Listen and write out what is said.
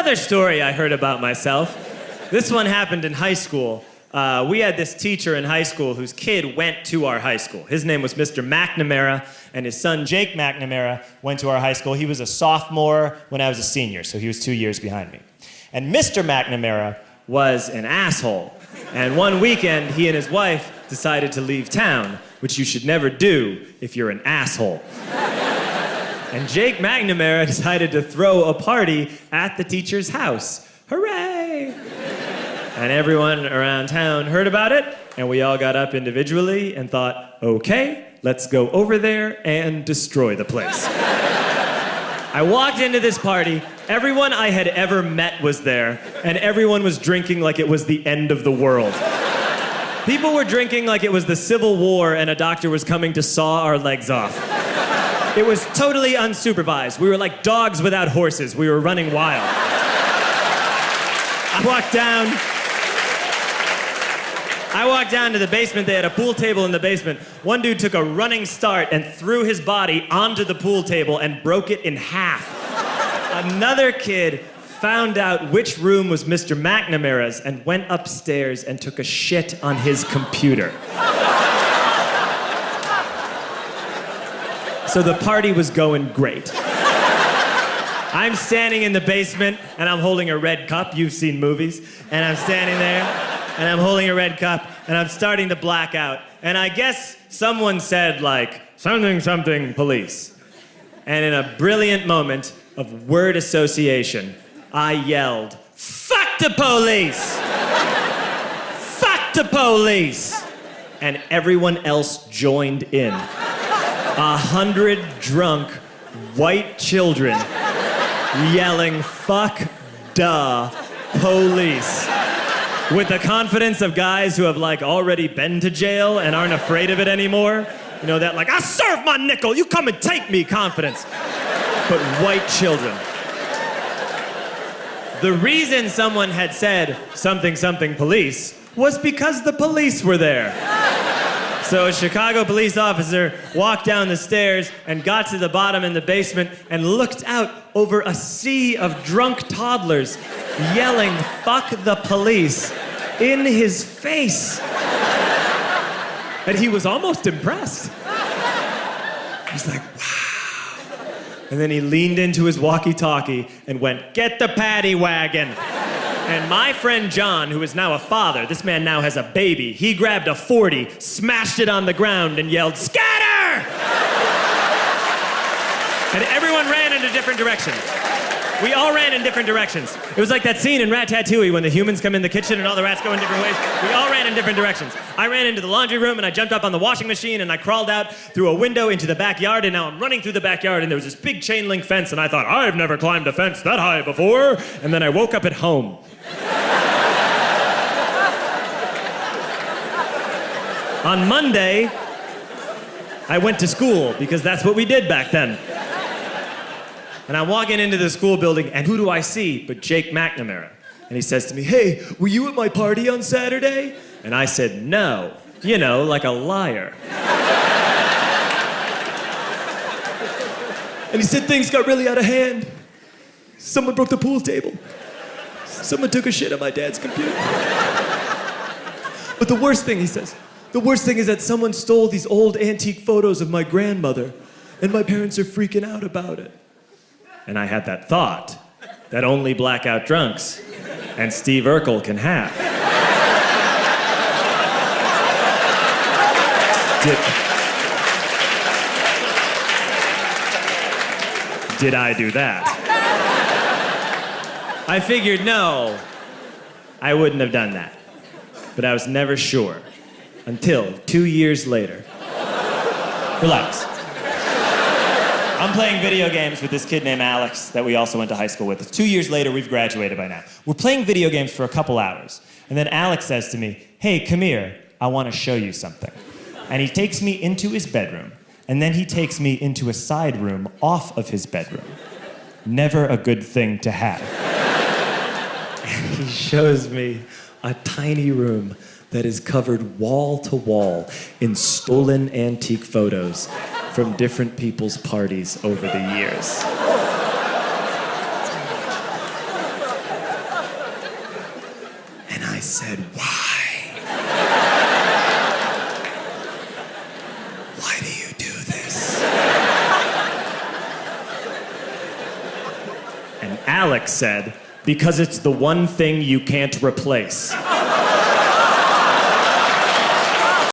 another story I heard about myself. This one happened in high school. We had this teacher in high school whose kid went to our high school. His name was Mr. McNamara, and his son, Jake McNamara, went to our high school. He was a sophomore when I was a senior, so he was 2 years behind me. And Mr. McNamara was an asshole. And one weekend, he and his wife decided to leave town, which you should never do if you're an asshole. And Jake McNamara decided to throw a party at the teacher's house. Hooray! And everyone around town heard about it, and we all got up individually and thought, okay, let's go over there and destroy the place. I walked into this party, everyone I had ever met was there, and everyone was drinking like it was the end of the world. People were drinking like it was the Civil War and a doctor was coming to saw our legs off. It was totally unsupervised. We were like dogs without horses. We were running wild. I walked down to the basement. They had a pool table in the basement. One dude took a running start and threw his body onto the pool table and broke it in half. Another kid found out which room was Mr. McNamara's and went upstairs and took a shit on his computer. So the party was going great. I'm standing in the basement and I'm holding a red cup. You've seen movies. And I'm standing there and I'm holding a red cup and I'm starting to black out. And I guess someone said like, something, something, police. And in a brilliant moment of word association, I yelled, fuck the police! Fuck the police! And everyone else joined in. 100 drunk white children yelling, fuck the police. With the confidence of guys who have like already been to jail and aren't afraid of it anymore. You know, that like, I serve my nickel, you come and take me confidence. But white children. The reason someone had said something, something police was because the police were there. So a Chicago police officer walked down the stairs and got to the bottom in the basement and looked out over a sea of drunk toddlers yelling, fuck the police, in his face. And he was almost impressed. He was like, wow. And then he leaned into his walkie-talkie and went, get the paddy wagon. And my friend John, who is now a father, this man now has a baby, he grabbed a 40, smashed it on the ground, and yelled, scatter! And everyone ran in a different direction. We all ran in different directions. It was like that scene in Ratatouille when the humans come in the kitchen and all the rats go in different ways. We all ran in different directions. I ran into the laundry room and I jumped up on the washing machine and I crawled out through a window into the backyard, and now I'm running through the backyard and there was this big chain link fence and I thought, I've never climbed a fence that high before. And then I woke up at home. On Monday, I went to school because that's what we did back then. And I'm walking into the school building, and who do I see but Jake McNamara? And he says to me, hey, were you at my party on Saturday? And I said, no. You know, like a liar. And he said things got really out of hand. Someone broke the pool table. Someone took a shit on my dad's computer. But the worst thing, he says, the worst thing is that someone stole these old antique photos of my grandmother, and my parents are freaking out about it. And I had that thought that only blackout drunks and Steve Urkel can have. Did I do that? I figured, no, I wouldn't have done that. But I was never sure until 2 years later. Relax. I'm playing video games with this kid named Alex that we also went to high school with. 2 years later, we've graduated by now. We're playing video games for a couple hours. And then Alex says to me, hey, come here, I want to show you something. And he takes me into his bedroom. And then he takes me into a side room off of his bedroom. Never a good thing to have. And he shows me a tiny room that is covered wall to wall in stolen antique photos from different people's parties over the years. said, why? Why do you do this? And Alex said, because it's the one thing you can't replace.